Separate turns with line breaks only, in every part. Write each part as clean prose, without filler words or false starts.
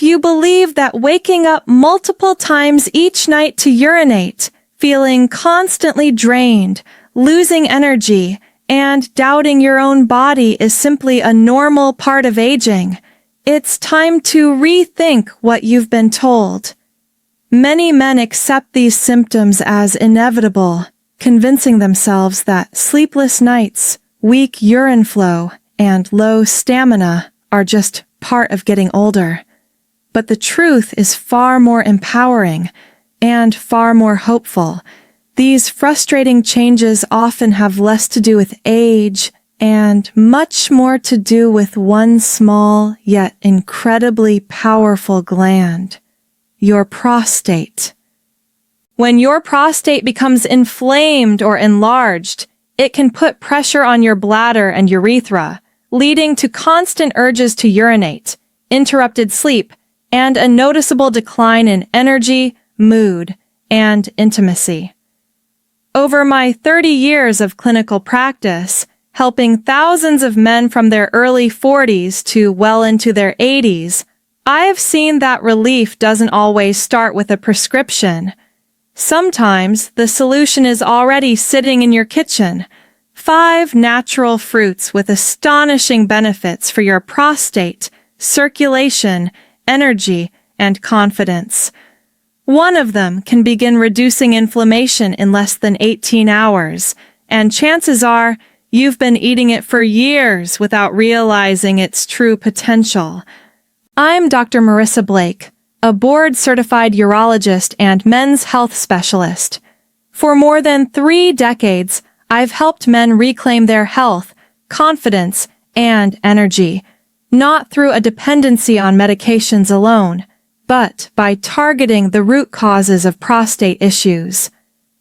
If you believe that waking up multiple times each night to urinate, feeling constantly drained, losing energy, and doubting your own body is simply a normal part of aging, it's time to rethink what you've been told. Many men accept these symptoms as inevitable, convincing themselves that sleepless nights, weak urine flow, and low stamina are just part of getting older. But the truth is far more empowering and far more hopeful. These frustrating changes often have less to do with age and much more to do with one small yet incredibly powerful gland, your prostate. When your prostate becomes inflamed or enlarged, it can put pressure on your bladder and urethra, leading to constant urges to urinate, interrupted sleep, and a noticeable decline in energy, mood, and intimacy. Over my 30 years of clinical practice, helping thousands of men from their early 40s to well into their 80s, I have seen that relief doesn't always start with a prescription. Sometimes the solution is already sitting in your kitchen. 5 natural fruits with astonishing benefits for your prostate, circulation, energy, and confidence. One of them can begin reducing inflammation in less than 18 hours, and chances are you've been eating it for years without realizing its true potential. I'm Dr. Marissa Blake, a board-certified urologist and men's health specialist. For more than 3 decades, I've helped men reclaim their health, confidence, and energy, not through a dependency on medications alone, but by targeting the root causes of prostate issues.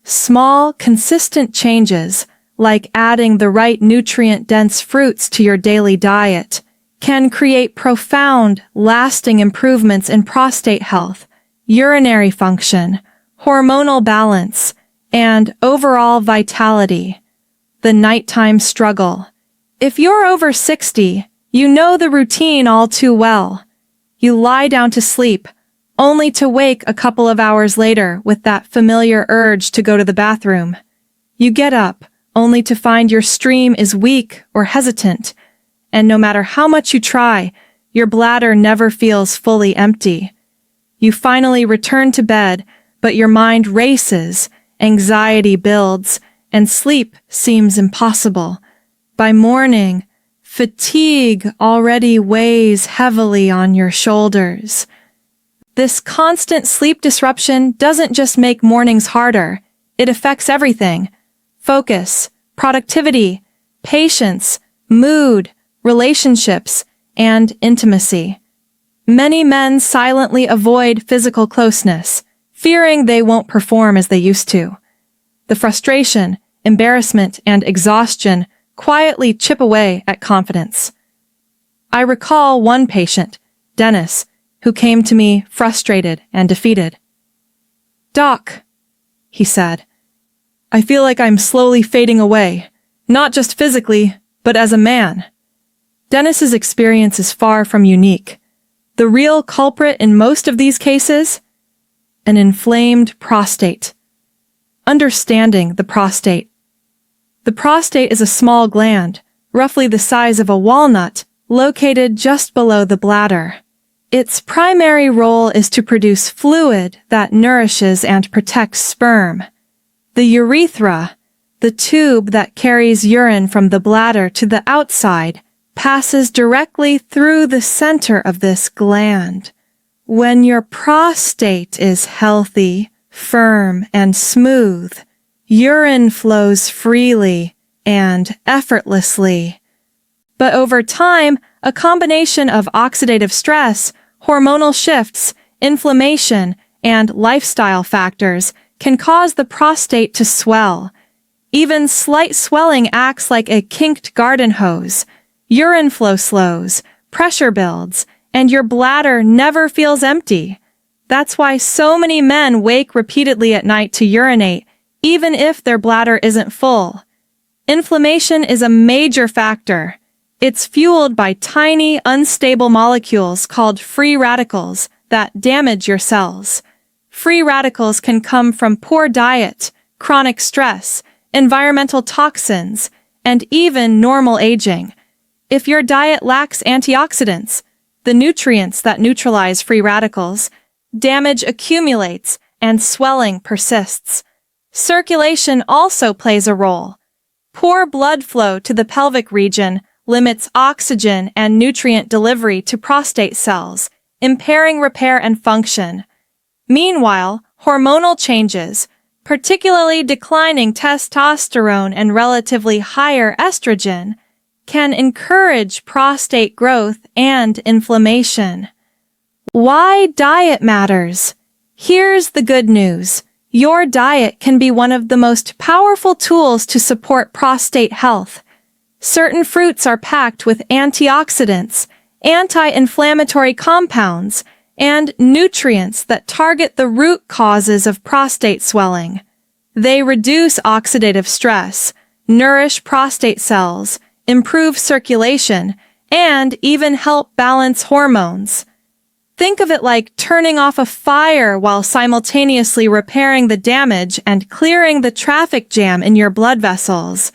Small, consistent changes, like adding the right nutrient-dense fruits to your daily diet, can create profound, lasting improvements in prostate health, urinary function, hormonal balance, and overall vitality. The nighttime struggle. If you're over 60, you know the routine all too well. You lie down to sleep, only to wake a couple of hours later with that familiar urge to go to the bathroom. You get up, only to find your stream is weak or hesitant, and no matter how much you try, your bladder never feels fully empty. You finally return to bed, but your mind races, anxiety builds, and sleep seems impossible. By morning, fatigue already weighs heavily on your shoulders. This constant sleep disruption doesn't just make mornings harder, it affects everything: focus, productivity, patience, mood, relationships, and intimacy. Many men silently avoid physical closeness, fearing they won't perform as they used to. The frustration, embarrassment, and exhaustion quietly chip away at confidence. I recall one patient, Dennis, who came to me frustrated and defeated. "Doc," he said, "I feel like I'm slowly fading away, not just physically, but as a man." Dennis's experience is far from unique. The real culprit in most of these cases? An inflamed prostate. Understanding the prostate. The prostate is a small gland, roughly the size of a walnut, located just below the bladder. Its primary role is to produce fluid that nourishes and protects sperm. The urethra, the tube that carries urine from the bladder to the outside, passes directly through the center of this gland. When your prostate is healthy, firm, and smooth, urine flows freely and effortlessly. But over time, a combination of oxidative stress, hormonal shifts, inflammation, and lifestyle factors can cause the prostate to swell. Even slight swelling acts like a kinked garden hose. Urine flow slows, pressure builds, and your bladder never feels empty. That's why so many men wake repeatedly at night to urinate, even if their bladder isn't full. Inflammation is a major factor. It's fueled by tiny, unstable molecules called free radicals that damage your cells. Free radicals can come from poor diet, chronic stress, environmental toxins, and even normal aging. If your diet lacks antioxidants, the nutrients that neutralize free radicals, damage accumulates and swelling persists. Circulation also plays a role. Poor blood flow to the pelvic region limits oxygen and nutrient delivery to prostate cells, impairing repair and function. Meanwhile, hormonal changes, particularly declining testosterone and relatively higher estrogen, can encourage prostate growth and inflammation. Why diet matters? Here's the good news. Your diet can be one of the most powerful tools to support prostate health. Certain fruits are packed with antioxidants, anti-inflammatory compounds, and nutrients that target the root causes of prostate swelling. They reduce oxidative stress, nourish prostate cells, improve circulation, and even help balance hormones. Think of it like turning off a fire while simultaneously repairing the damage and clearing the traffic jam in your blood vessels.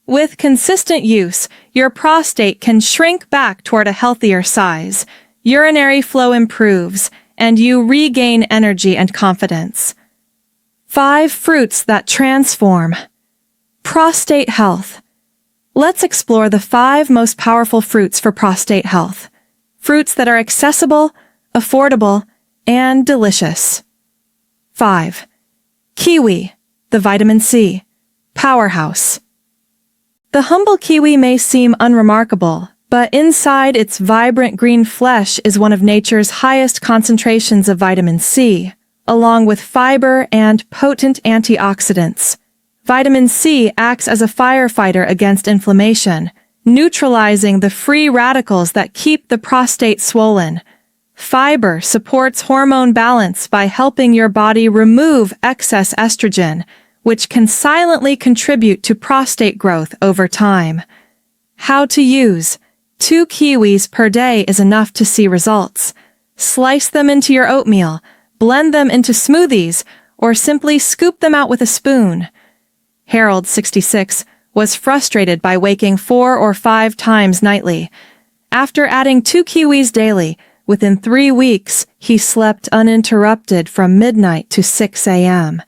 With consistent use, your prostate can shrink back toward a healthier size, urinary flow improves, and you regain energy and confidence. 5 fruits that transform. Prostate health. Let's explore the 5 most powerful fruits for prostate health. Fruits that are accessible, affordable, and delicious. 5. Kiwi, the vitamin C, powerhouse. The humble kiwi may seem unremarkable, but inside its vibrant green flesh is one of nature's highest concentrations of vitamin C, along with fiber and potent antioxidants. Vitamin C acts as a firefighter against inflammation, neutralizing the free radicals that keep the prostate swollen. Fiber supports hormone balance by helping your body remove excess estrogen, which can silently contribute to prostate growth over time. How to use. 2 kiwis per day is enough to see results. Slice them into your oatmeal, blend them into smoothies, or simply scoop them out with a spoon. Harold, 66, was frustrated by waking 4 or 5 times nightly. After adding 2 kiwis daily, within 3 weeks, he slept uninterrupted from midnight to 6 a.m.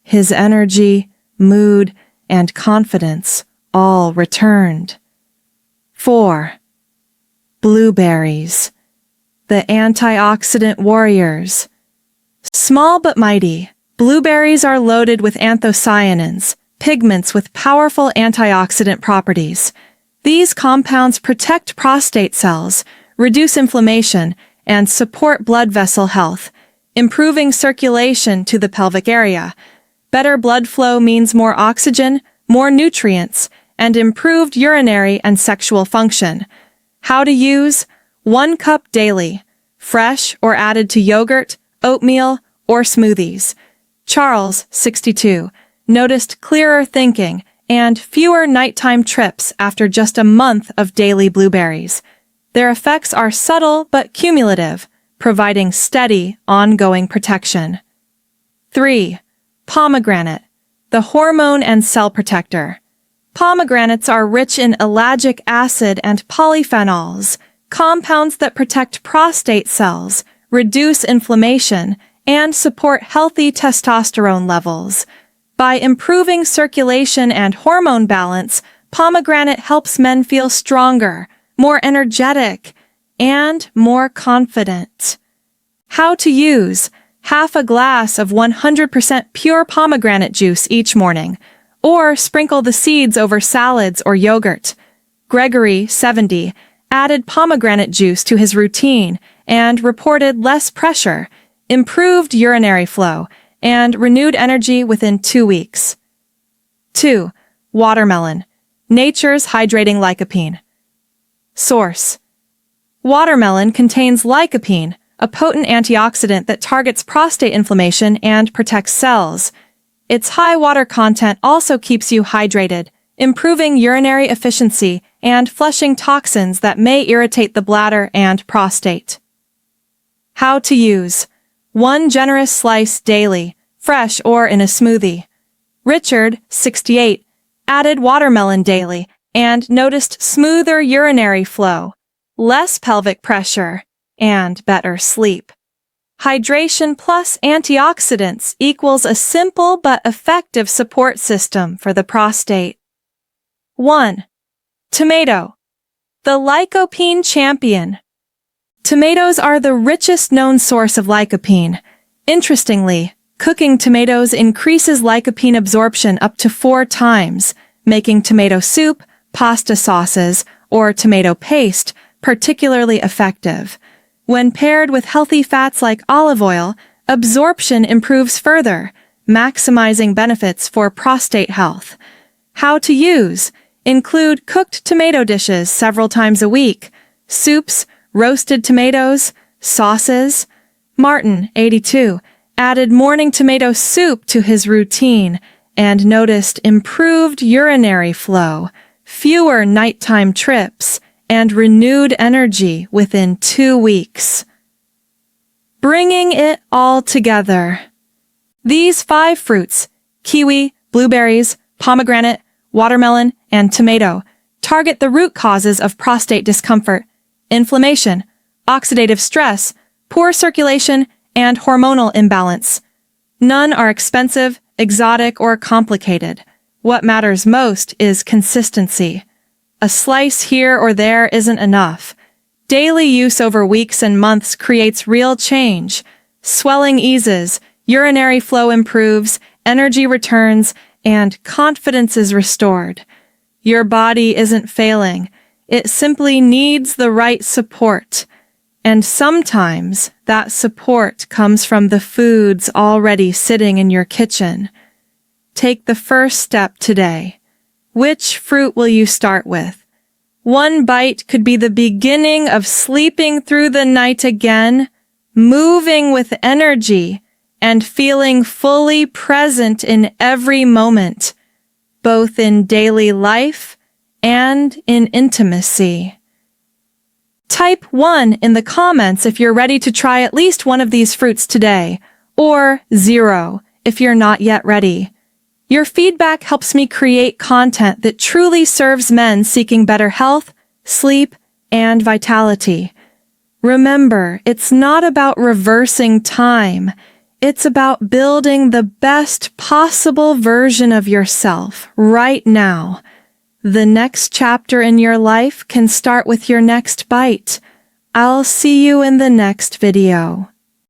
His energy, mood, and confidence all returned. 4. Blueberries, the antioxidant warriors. Small but mighty, blueberries are loaded with anthocyanins, pigments with powerful antioxidant properties. These compounds protect prostate cells, reduce inflammation, and support blood vessel health, improving circulation to the pelvic area. Better blood flow means more oxygen, more nutrients, and improved urinary and sexual function. How to use? 1 cup daily, fresh or added to yogurt, oatmeal, or smoothies. Charles, 62, noticed clearer thinking and fewer nighttime trips after just a month of daily blueberries. Their effects are subtle but cumulative, providing steady, ongoing protection. 3. Pomegranate, the hormone and cell protector. Pomegranates are rich in ellagic acid and polyphenols, compounds that protect prostate cells, reduce inflammation, and support healthy testosterone levels. By improving circulation and hormone balance, pomegranate helps men feel stronger, more energetic, and more confident. How to use. Half a glass of 100% pure pomegranate juice each morning, or sprinkle the seeds over salads or yogurt. Gregory, 70, added pomegranate juice to his routine and reported less pressure, improved urinary flow, and renewed energy within 2 weeks. 2. Watermelon, nature's hydrating lycopene. Source. Watermelon contains lycopene, a potent antioxidant that targets prostate inflammation and protects cells. Its high water content also keeps you hydrated, improving urinary efficiency and flushing toxins that may irritate the bladder and prostate. How to use: 1 generous slice daily, fresh or in a smoothie. Richard, 68, added watermelon daily and noticed smoother urinary flow, less pelvic pressure, and better sleep. Hydration plus antioxidants equals a simple but effective support system for the prostate. 1. Tomato. The lycopene champion. Tomatoes are the richest known source of lycopene. Interestingly, cooking tomatoes increases lycopene absorption up to 4 times, making tomato soup, pasta sauces, or tomato paste particularly effective. When paired with healthy fats like olive oil, absorption improves further, maximizing benefits for prostate health. How to use: include cooked tomato dishes several times a week, soups, roasted tomatoes, sauces. Martin, 82, added morning tomato soup to his routine and noticed improved urinary flow, fewer nighttime trips, and renewed energy within 2 weeks. Bringing it all together. These 5 fruits, kiwi, blueberries, pomegranate, watermelon, and tomato, target the root causes of prostate discomfort, inflammation, oxidative stress, poor circulation, and hormonal imbalance. None are expensive, exotic, or complicated. What matters most is consistency. A slice here or there isn't enough. Daily use over weeks and months creates real change. Swelling eases, urinary flow improves, energy returns, and confidence is restored. Your body isn't failing. It simply needs the right support. And sometimes that support comes from the foods already sitting in your kitchen. Take the first step today. Which fruit will you start with? 1 bite could be the beginning of sleeping through the night again, moving with energy, and feeling fully present in every moment, both in daily life and in intimacy. Type 1 in the comments if you're ready to try at least one of these fruits today, or 0 if you're not yet ready. Your feedback helps me create content that truly serves men seeking better health, sleep, and vitality. Remember, it's not about reversing time. It's about building the best possible version of yourself right now. The next chapter in your life can start with your next bite. I'll see you in the next video.